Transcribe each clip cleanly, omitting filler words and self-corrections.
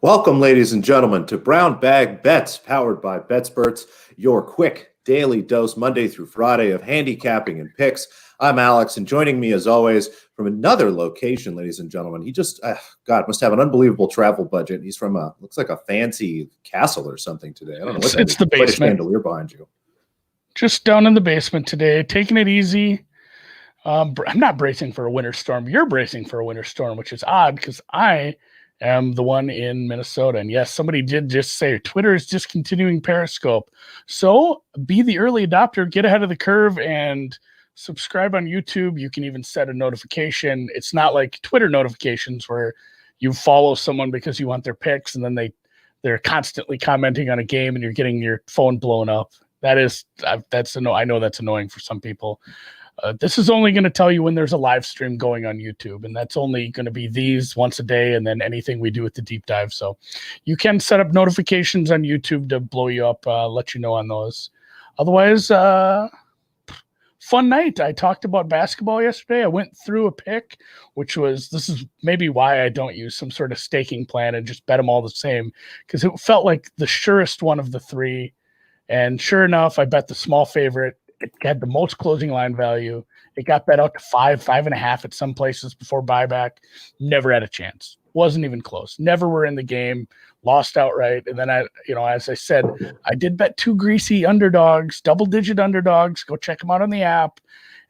Welcome, ladies and gentlemen, to Brown Bag Bets, powered by BetSperts, your quick daily dose Monday through Friday of handicapping and picks. I'm Alex, and joining me as always from another location, ladies and gentlemen. He just, must have an unbelievable travel budget. He's from looks like a fancy castle or something today. I don't know what that is. It's the basement. Quite a chandelier behind you. Just down in the basement today, taking it easy. I'm not bracing for a winter storm. You're bracing for a winter storm, which is odd because I am the one in Minnesota. And yes, somebody did just say Twitter is discontinuing Periscope. So be the early adopter, get ahead of the curve, and subscribe on YouTube. You can even set a notification. It's not like Twitter notifications where you follow someone because you want their picks and then they're constantly commenting on a game and you're getting your phone blown up. I know that's annoying for some people. This is only going to tell you when there's a live stream going on YouTube, and that's only going to be these once a day and then anything we do with the deep dive. So you can set up notifications on YouTube to blow you up, let you know on those. Otherwise, fun night. I talked about basketball yesterday. I went through a pick, this is maybe why I don't use some sort of staking plan and just bet them all the same, because it felt like the surest one of the three. And sure enough, I bet the small favorite. It had the most closing line value. It got bet out to 5.5 at some places before buyback. Never had a chance. Wasn't even close. Never were in the game. Lost outright. And then as I said, I did bet two greasy underdogs, double-digit underdogs. Go check them out on the app.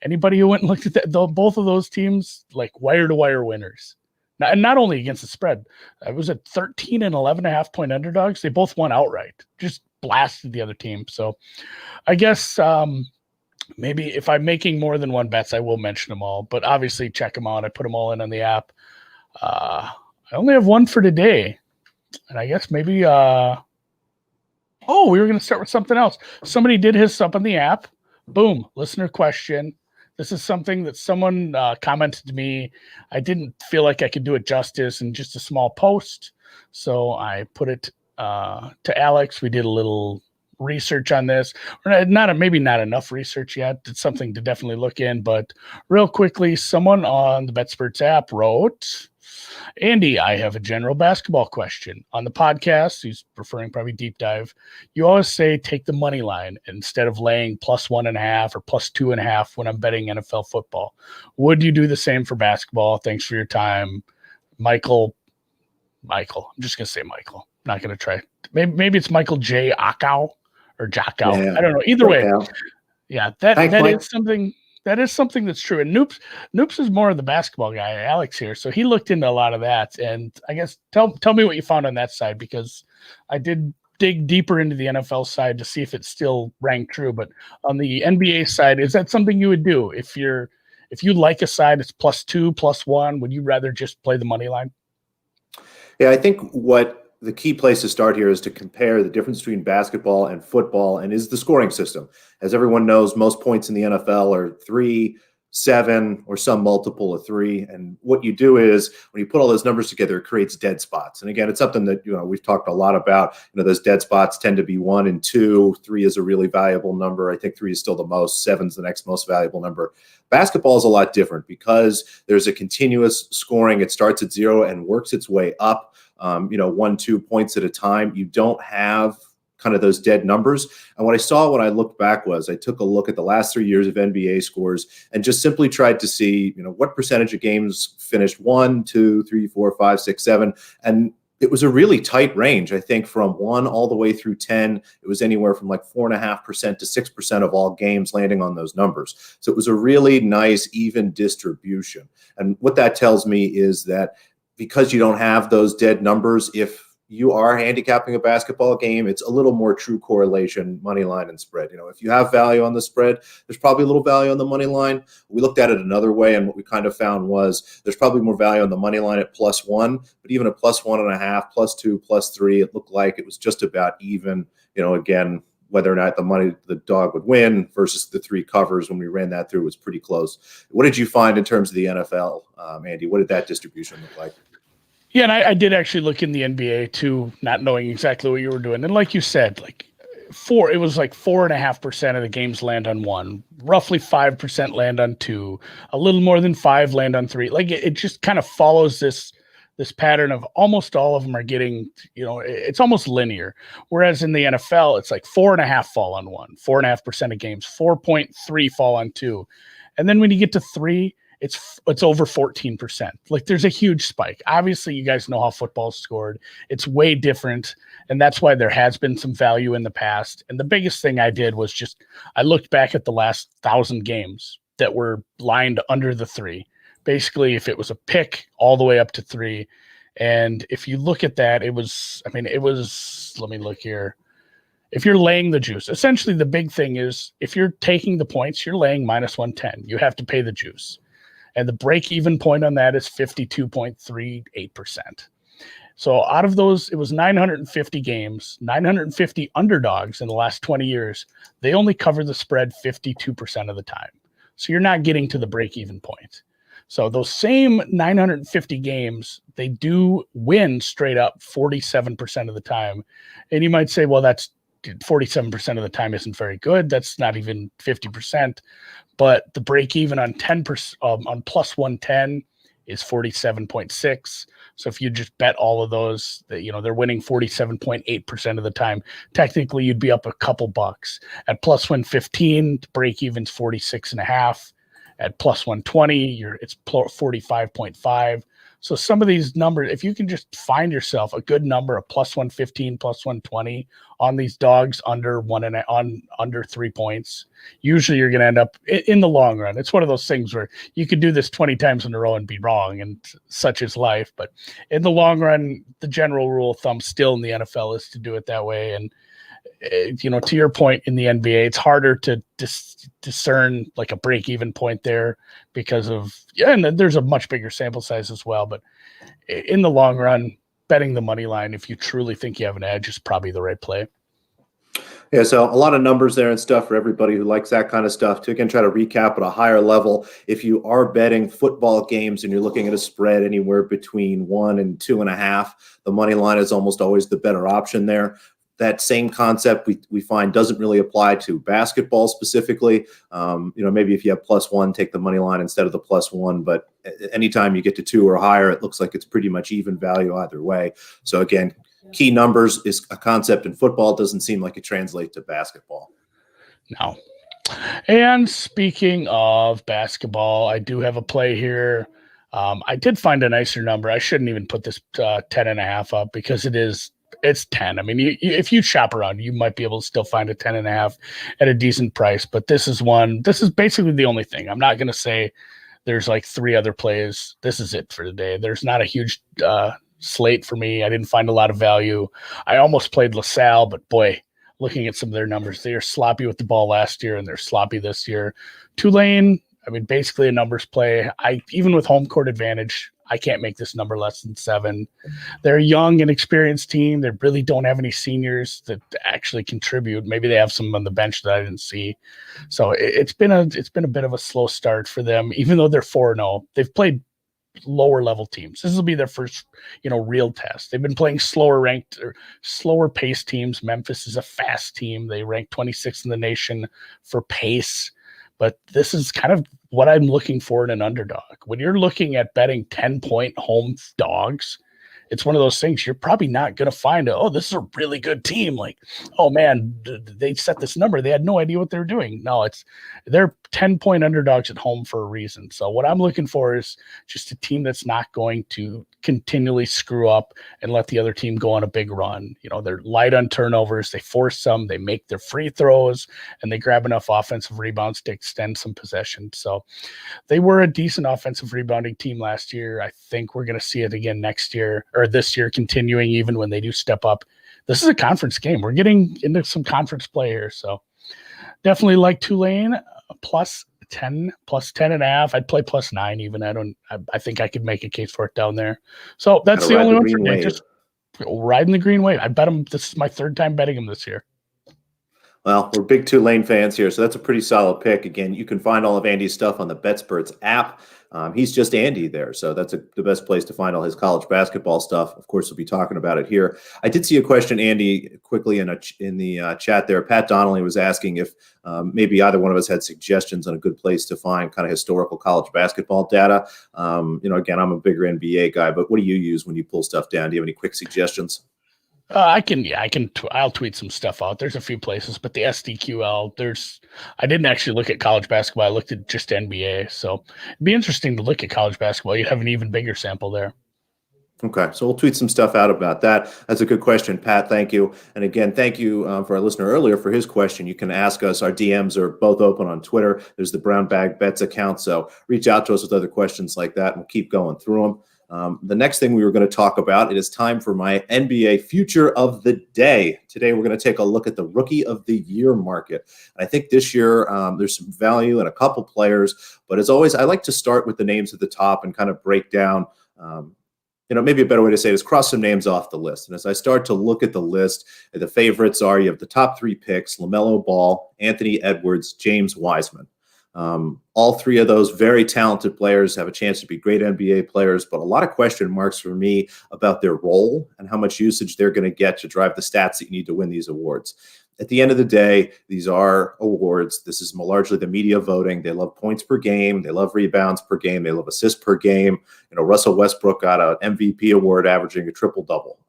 Anybody who went and looked at that, both of those teams, like wire-to-wire winners. And not only against the spread. I was at 13 and 11.5 point underdogs. They both won outright. Just blasted the other team. So I guess maybe if I'm making more than one bets, I will mention them all. But obviously, check them out. I put them all in on the app. I only have one for today. And I guess maybe we were going to start with something else. Somebody did his up on the app. Boom, listener question. This is something that someone commented to me. I didn't feel like I could do it justice in just a small post. So I put it to Alex. We did a little research on this. Maybe not enough research yet. It's something to definitely look in. But real quickly, someone on the BetSperts app wrote, Andy, I have a general basketball question. On the podcast, he's referring probably deep dive, you always say take the money line instead of laying +1.5 or +2.5 when I'm betting NFL football. Would you do the same for basketball? Thanks for your time. Michael. I'm just going to say Michael. I'm not going to try. Maybe it's Michael J. Akow or Jockow. Yeah. I don't know. Either way. Yeah, that is something that's true. And Noops is more of the basketball guy, Alex here. So he looked into a lot of that. And I guess tell me what you found on that side, because I did dig deeper into the NFL side to see if it still rang true. But on the NBA side, is that something you would do? If you like a side, it's +2, +1, would you rather just play the money line? Yeah, I think what the key place to start here is to compare the difference between basketball and football and is the scoring system. As everyone knows, most points in the NFL are 3, 7, or some multiple of 3. And what you do is when you put all those numbers together, it creates dead spots. And again, it's something that, we've talked a lot about. Those dead spots tend to be 1 and 2. 3 is a really valuable number. I think 3 is still the most. 7's the next most valuable number. Basketball is a lot different because there's a continuous scoring. It starts at 0 and works its way up. 1, 2 points at a time. You don't have kind of those dead numbers. And what I saw when I looked back was I took a look at the last 3 years of NBA scores and just simply tried to see, what percentage of games finished 1, 2, 3, 4, 5, 6, 7. And it was a really tight range. I think from 1 all the way through 10, it was anywhere from like 4.5% to 6% of all games landing on those numbers. So it was a really nice, even distribution. And what that tells me is that because you don't have those dead numbers, if you are handicapping a basketball game, it's a little more true correlation, money line and spread. If you have value on the spread, there's probably a little value on the money line. We looked at it another way, and what we kind of found was there's probably more value on the money line at +1, but even at +1.5, +2, +3, it looked like it was just about even, again, whether or not the dog would win versus the 3 covers when we ran that through was pretty close. What did you find in terms of the NFL, Andy? What did that distribution look like? Yeah, and I did actually look in the NBA too, not knowing exactly what you were doing. And like you said, it was like 4.5% of the games land on 1, roughly 5% land on 2, a little more than 5 land on 3. Like it just kind of follows this this pattern of almost all of them are getting, it's almost linear. Whereas in the NFL, it's like 4.5 fall on one, 4.5% of games, 4.3 fall on two. And then when you get to three, it's over 14%. Like there's a huge spike. Obviously, you guys know how football's scored. It's way different. And that's why there has been some value in the past. And the biggest thing I did was I looked back at the last 1,000 games that were lined under the three. Basically, if it was a pick all the way up to three. And if you look at that, let me look here. If you're laying the juice, essentially the big thing is if you're taking the points, you're laying -110. You have to pay the juice. And the break-even point on that is 52.38%. So out of those, it was 950 games, 950 underdogs in the last 20 years. They only cover the spread 52% of the time. So you're not getting to the break-even point. So those same 950 games, they do win straight up 47% of the time. And you might say, well, that's 47% of the time isn't very good. That's not even 50%. But the break even on 10% on +110 is 47.6. So if you just bet all of those, they're winning 47.8% of the time. Technically, you'd be up a couple bucks. At +115, the break even's 46.5. At +120, it's 45.5. So some of these numbers, if you can just find yourself a good number of +115, +120 on these dogs under 3 points, usually you're going to end up in the long run. It's one of those things where you could do this 20 times in a row and be wrong, and such is life. But in the long run, the general rule of thumb still in the NFL is to do it that way. And to your point, in the NBA, it's harder to discern like a break-even point there because of, and there's a much bigger sample size as well. But in the long run, betting the money line, if you truly think you have an edge, is probably the right play. Yeah, so a lot of numbers there and stuff for everybody who likes that kind of stuff. To again try to recap at a higher level, if you are betting football games and you're looking at a spread anywhere between 1 and 2.5, the money line is almost always the better option there. That same concept we find doesn't really apply to basketball specifically. Maybe if you have +1, take the money line instead of the +1. But anytime you get to 2 or higher, it looks like it's pretty much even value either way. So again, key numbers is a concept in football. It doesn't seem like it translates to basketball. No. And speaking of basketball, I do have a play here. I did find a nicer number. I shouldn't even put this 10.5 up because it's 10. I mean, if you shop around, you might be able to still find a 10.5 at a decent price. But this is basically the only thing. I'm not going to say there's like 3 other plays. This is it for today. There's not a huge slate for me. I didn't find a lot of value. I almost played LaSalle, but boy, looking at some of their numbers, they are sloppy with the ball last year and they're sloppy this year. Tulane, I mean, basically a numbers play. Even with home court advantage, I can't make this number less than 7. They're a young and experienced team. They really don't have any seniors that actually contribute. Maybe they have some on the bench that I didn't see. So it's been a bit of a slow start for them, even though they're 4-0. They've played lower level teams. This will be their first, real test. They've been playing slower paced teams. Memphis is a fast team. They rank 26th in the nation for pace. But this is kind of what I'm looking for in an underdog. When you're looking at betting 10-point home dogs, it's one of those things you're probably not going to find this is a really good team. Like, oh man, they set this number. They had no idea what they were doing. No, they're 10-point underdogs at home for a reason. So what I'm looking for is just a team that's not going to continually screw up and let the other team go on a big run. They're light on turnovers. They force some, they make their free throws, and they grab enough offensive rebounds to extend some possession. So they were a decent offensive rebounding team last year. I think we're going to see it again next year, or this year, continuing even when they do step up. This is a conference game. We're getting into some conference play here. So definitely like Tulane, +10, +10.5. I'd play +9 even. I think I could make a case for it down there. So that's the only one for me. Just riding the green wave. I bet them. This is my 3rd time betting them this year. Well, we're big Tulane fans here, so that's a pretty solid pick. Again, you can find all of Andy's stuff on the BetSperts app. He's just Andy there. So that's the best place to find all his college basketball stuff. Of course, we'll be talking about it here. I did see a question, Andy, quickly in the chat there. Pat Donnelly was asking if maybe either one of us had suggestions on a good place to find kind of historical college basketball data. Again, I'm a bigger NBA guy, but what do you use when you pull stuff down? Do you have any quick suggestions? I'll tweet some stuff out. There's a few places, but the SDQL, I didn't actually look at college basketball. I looked at just NBA. So it'd be interesting to look at college basketball. You'd have an even bigger sample there. Okay, so we'll tweet some stuff out about that. That's a good question, Pat. Thank you. And again, thank you for our listener earlier for his question. You can ask us. Our DMs are both open on Twitter. There's the Brown Bag Bets account. So reach out to us with other questions like that, and we'll keep going through them. The next thing we were going to talk about, it is time for my NBA Future of the Day. Today, we're going to take a look at the Rookie of the Year market. And I think this year there's some value in a couple players. But as always, I like to start with the names at the top and kind of break down maybe a better way to say it is cross some names off the list. And as I start to look at the list, the favorites are, you have the top three picks: LaMelo Ball, Anthony Edwards, James Wiseman. All three of those very talented players have a chance to be great NBA players, but a lot of question marks for me about their role and how much usage they're going to get to drive the stats that you need to win these awards. At the end of the day, these are awards. This is largely the media voting. They love points per game. They love rebounds per game. They love assists per game. Russell Westbrook got an MVP award averaging a triple-double.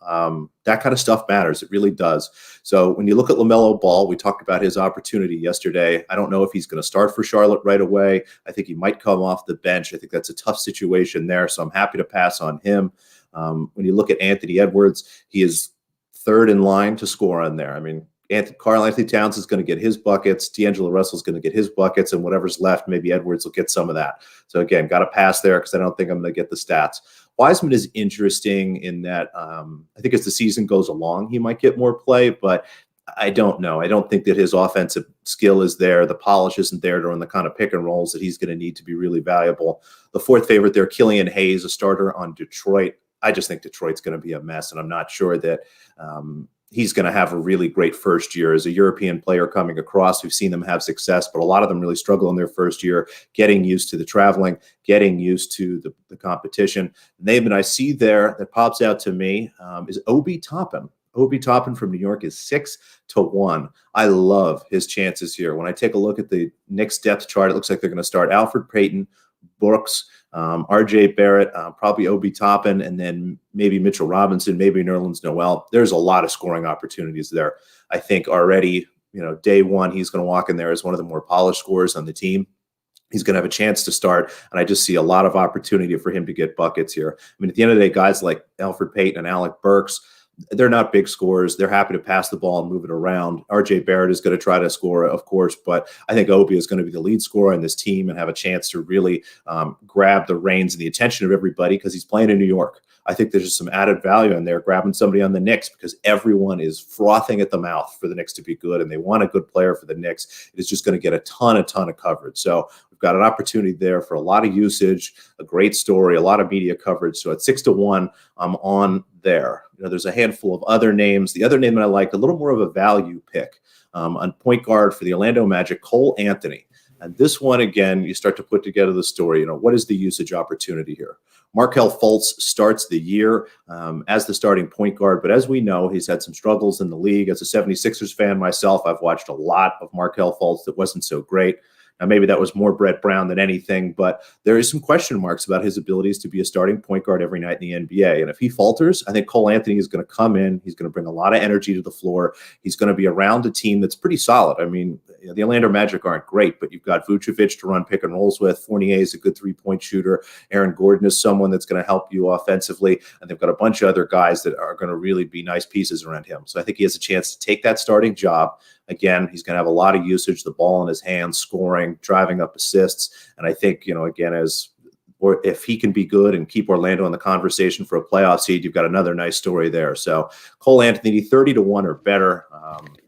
That kind of stuff matters. It really does. So when you look at LaMelo Ball, we talked about his opportunity yesterday. I don't know if he's going to start for Charlotte right away. I think he might come off the bench. I think that's a tough situation there, so I'm happy to pass on him. When you look at Anthony Edwards, he is third in line to score on there. I mean, Karl Anthony Towns is going to get his buckets. D'Angelo Russell's going to get his buckets, and whatever's left, maybe Edwards will get some of that. So again, got to pass there because I don't think I'm going to get the stats. Wiseman is interesting in that I think as the season goes along, he might get more play, but I don't know. I don't think that his offensive skill is there. The polish isn't there to run the kind of pick and rolls that he's going to need to be really valuable. The fourth favorite there, Killian Hayes, a starter on Detroit. I just think Detroit's going to be a mess, and I'm not sure that he's going to have a really great first year. As a European player coming across, we've seen them have success, but a lot of them really struggle in their first year, getting used to the traveling, getting used to the competition. The name that I see there that pops out to me is Obi Toppin. Obi Toppin from New York is 6-1. I love his chances here. When I take a look at the Knicks depth chart, it looks like they're going to start Alfred Payton, Brooks, RJ Barrett, probably Obi Toppin, and then maybe Mitchell Robinson, maybe Nerlens Noel. There's a lot of scoring opportunities there. I think already, day one, he's going to walk in there as one of the more polished scorers on the team. He's going to have a chance to start, and I just see a lot of opportunity for him to get buckets here. I mean, at the end of the day, guys like Alfred Payton and Alec Burks, they're not big scorers. They're happy to pass the ball and move it around. RJ Barrett is going to try to score, of course, but I think Obi is going to be the lead scorer in this team and have a chance to really grab the reins and the attention of everybody because he's playing in New York. I think there's just some added value in there, grabbing somebody on the Knicks because everyone is frothing at the mouth for the Knicks to be good, and they want a good player for the Knicks. It is just going to get a ton of coverage. So we've got an opportunity there for a lot of usage, a great story, a lot of media coverage. So at 6-1, I'm on there. There's a handful of other names. The other name that I like, a little more of a value pick on point guard for the Orlando Magic, Cole Anthony. And this one, again, you start to put together the story. What is the usage opportunity here? Markelle Fultz starts the year as the starting point guard, but as we know, he's had some struggles in the league. As a 76ers fan myself, I've watched a lot of Markelle Fultz that wasn't so great. Now, maybe that was more Brett Brown than anything, but there is some question marks about his abilities to be a starting point guard every night in the NBA. And if he falters, I think Cole Anthony is going to come in. He's going to bring a lot of energy to the floor. He's going to be around a team that's pretty solid. I mean, the Orlando Magic aren't great, but you've got Vucevic to run pick and rolls with. Fournier is a good three-point shooter. Aaron Gordon is someone that's going to help you offensively. And they've got a bunch of other guys that are going to really be nice pieces around him. So I think he has a chance to take that starting job. Again, he's going to have a lot of usage, the ball in his hands, scoring, driving up assists. And I think, again, if he can be good and keep Orlando in the conversation for a playoff seed, you've got another nice story there. So Cole Anthony, 30-1 or better.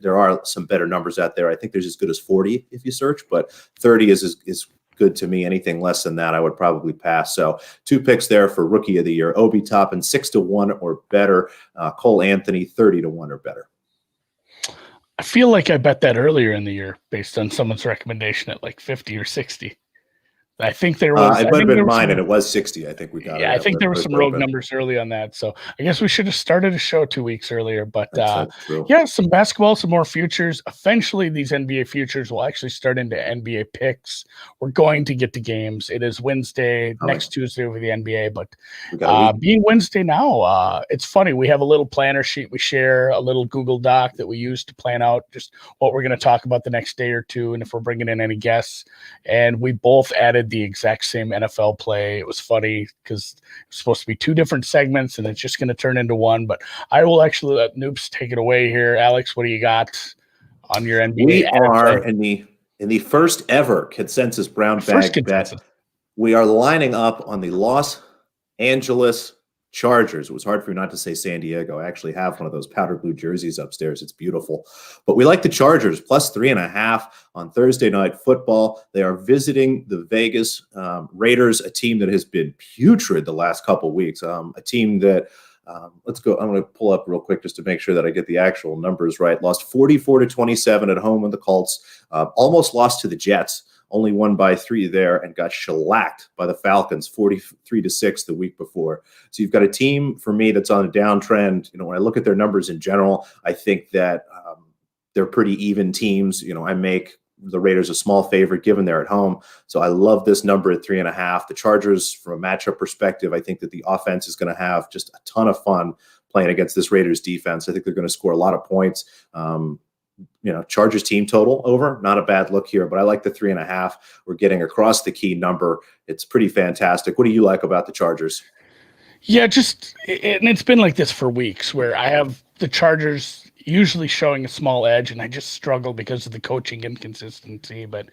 There are some better numbers out there. I think there's as good as 40 if you search, but 30 is good to me. Anything less than that, I would probably pass. So 2 picks there for Rookie of the Year. Obi Toppin, 6-1 or better. Cole Anthony, 30-1 or better. I feel like I bet that earlier in the year based on someone's recommendation at like 50 or 60. I think there was. It I might have think been there was mine, some. and it was 60. I think we got it Yeah, I at think when it there were first some rogue opened. numbers early on that. So I guess we should have started a show 2 weeks earlier. But That's true. yeah, some basketball, some more futures. Eventually, these NBA futures will actually start into NBA picks. We're going to get to games. It is Wednesday, next Tuesday over the NBA. But We got a week. being Wednesday now, it's funny. We have a little planner sheet we share, a little Google Doc that we use to plan out just what we're going to talk about the next day or two, and if we're bringing in any guests. And we both added the exact same NFL play. It was funny because it's supposed to be two different segments, and it's just going to turn into one. But I will actually let Noops take it away here. Alex, what do you got on your NBA? We are play? in the first ever consensus brown bag bet. We are lining up on the Los Angeles Chargers. It was hard for me not to say San Diego. I actually have one of those powder blue jerseys upstairs. It's beautiful. But we like the Chargers, plus 3.5 on Thursday Night Football. They are visiting the Vegas Raiders, a team that has been putrid the last couple of weeks. A team that, let's go. I'm going to pull up real quick just to make sure that I get the actual numbers right. Lost 44-27 at home with the Colts. Almost lost to the Jets. Only won by 3 there and got shellacked by the Falcons 43-6 the week before. So you've got a team for me that's on a downtrend. When I look at their numbers in general, I think that they're pretty even teams. I make the Raiders a small favorite given they're at home. So I love this number at 3.5. The Chargers, from a matchup perspective, I think that the offense is going to have just a ton of fun playing against this Raiders defense. I think they're going to score a lot of points. Chargers team total over, not a bad look here, but I like the 3.5. We're getting across the key number. It's pretty fantastic. What do you like about the Chargers? Yeah, and it's been like this for weeks where I have the Chargers usually showing a small edge, and I just struggle because of the coaching inconsistency. But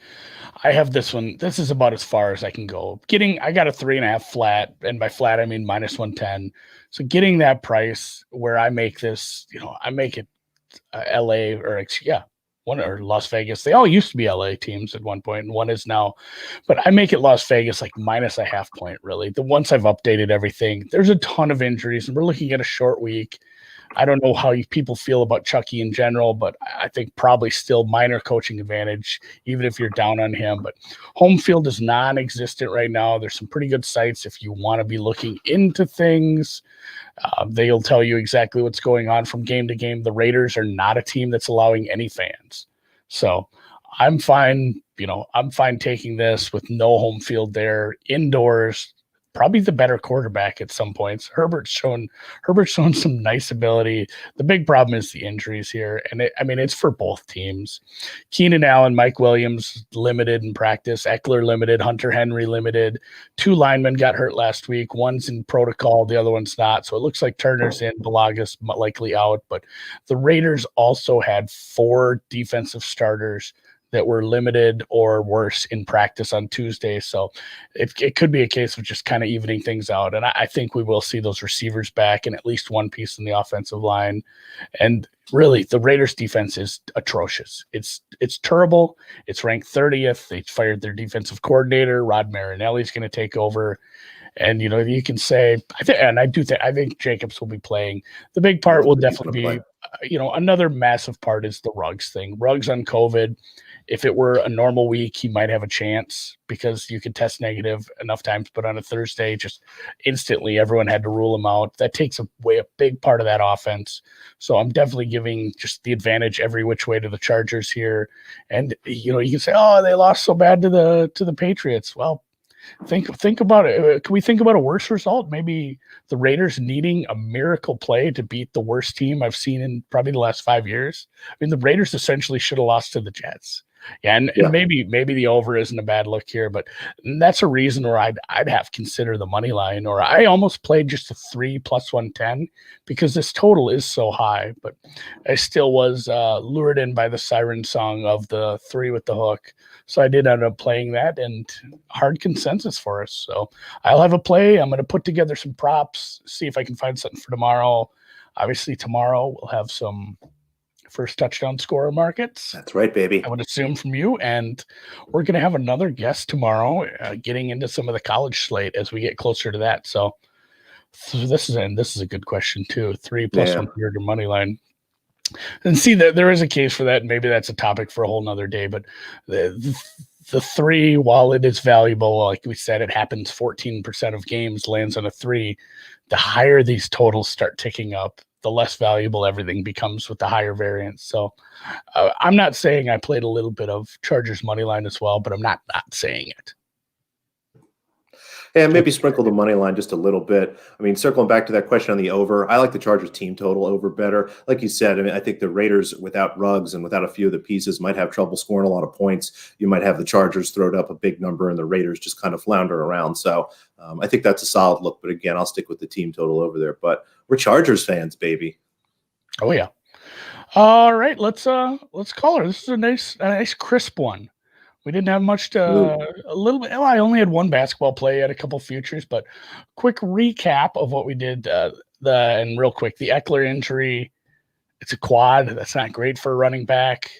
I have this one. This is about as far as I can go. I got a 3.5 flat, and by flat I mean minus 110. So getting that price where I make this, I make it LA or Las Vegas. They all used to be LA teams at one point, and one is now. But I make it Las Vegas like minus a half point, really. Once I've updated everything, there's a ton of injuries, and we're looking at a short week. I don't know how people feel about Chucky in general, but I think probably still minor coaching advantage, even if you're down on him. But home field is non-existent right now. There's some pretty good sites if you want to be looking into things. They'll tell you exactly what's going on from game to game. The Raiders are not a team that's allowing any fans. So I'm fine. I'm fine taking this with no home field there, indoors. Probably the better quarterback at some points. Herbert's shown some nice ability. The big problem is the injuries here, and it's for both teams. Keenan Allen, Mike Williams limited in practice, Eckler limited, Hunter Henry limited. 2 linemen got hurt last week. One's in protocol, the other one's not. So it looks like Turner's in, Balaga's likely out. But the Raiders also had 4 defensive starters that were limited or worse in practice on Tuesday. So it could be a case of just kind of evening things out. And I think we will see those receivers back and at least one piece in the offensive line. And really, the Raiders defense is atrocious. It's terrible. It's ranked 30th. They fired their defensive coordinator. Rod Marinelli's going to take over. And, you can say, I think Jacobs will be playing. The big part will definitely be, another massive part is the Ruggs thing. Ruggs on COVID. If it were a normal week, he might have a chance because you could test negative enough times. But on a Thursday, just instantly, everyone had to rule him out. That takes away a big part of that offense. So I'm definitely giving just the advantage every which way to the Chargers here. And, you can say, oh, they lost so bad to the Patriots. Well, think about it. Can we think about a worse result? Maybe the Raiders needing a miracle play to beat the worst team I've seen in probably the last 5 years. I mean, the Raiders essentially should have lost to the Jets. And maybe the over isn't a bad look here, but that's a reason where I'd have consider the money line, or I almost played just a 3 plus 110 because this total is so high. But I still was lured in by the siren song of the 3 with the hook, so I did end up playing that, and hard consensus for us. So I'll have a play. I'm going to put together some props, see if I can find something for tomorrow. Obviously, tomorrow we'll have some first touchdown scorer markets. That's right, baby. I would assume from you. And we're going to have another guest tomorrow, getting into some of the college slate as we get closer to that. So this is a good question too. 3 plus 100 money line. And see that there is a case for that. And maybe that's a topic for a whole nother day, but the three, while it is valuable, like we said, it happens 14% of games lands on a three. The higher these totals start ticking up, the less valuable everything becomes with the higher variance. So I'm not saying I played a little bit of Chargers money line as well, but I'm not saying it. And maybe sprinkle the money line just a little bit. I mean, circling back to that question on the over, I like the Chargers team total over better. Like you said, I mean, I think the Raiders without Ruggs and without a few of the pieces might have trouble scoring a lot of points. You might have the Chargers throw up a big number and the Raiders just kind of flounder around. So I think that's a solid look. But again, I'll stick with the team total over there. But we're Chargers fans, baby. Oh yeah. All right, let's call her. This is a nice crisp one. We didn't have much to a little bit. Well, I only had one basketball play at a couple futures, but quick recap of what we did. And real quick, the Eckler injury. It's a quad. That's not great for a running back.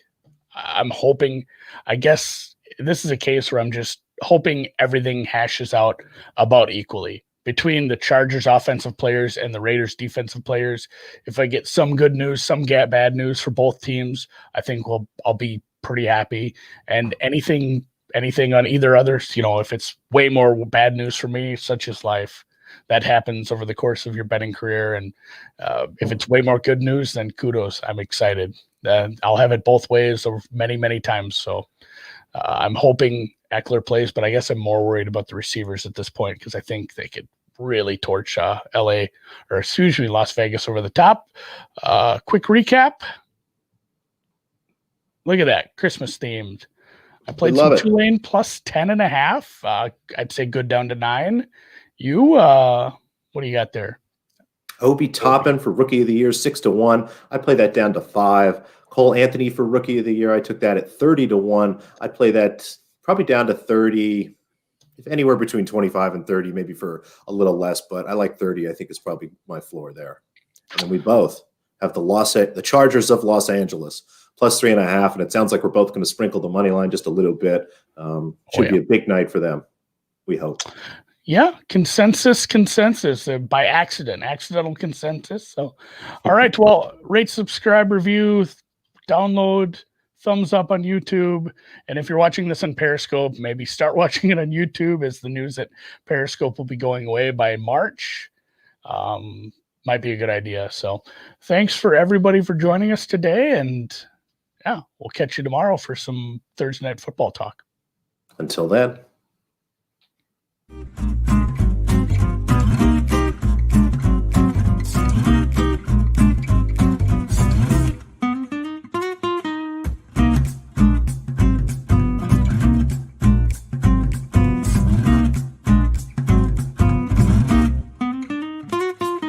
I'm hoping. I guess this is a case where I'm just hoping everything hashes out about equally between the Chargers offensive players and the Raiders defensive players. If I get some good news, some bad news for both teams, I think I'll be pretty happy. And anything on either others, if it's way more bad news for me, such as life, that happens over the course of your betting career. And if it's way more good news, then kudos. I'm excited. I'll have it both ways over many, many times. So I'm hoping Eckler plays, but I guess I'm more worried about the receivers at this point because I think they could really torch Las Vegas over the top. Quick recap. Look at that, Christmas themed. I played some Tulane plus 10.5. I'd say good down to 9. You, what do you got there? Obi Toppin for Rookie of the Year, 6-1. I play that down to 5. Cole Anthony for Rookie of the Year, I took that at 30-1. I play that probably down to 30, if anywhere between 25 and 30, maybe for a little less, but I like 30. I think is probably my floor there. And then we both have the Chargers of Los Angeles plus 3.5, and it sounds like we're both going to sprinkle the money line just a little bit. Should be a big night for them, we hope. Yeah, consensus by accidental consensus. So, all right, well, rate, subscribe, review, download, thumbs up on YouTube. And if you're watching this on Periscope, maybe start watching it on YouTube, as the news that Periscope will be going away by March. Might be a good idea. So thanks for everybody for joining us today. And yeah, we'll catch you tomorrow for some Thursday night football talk. Until then.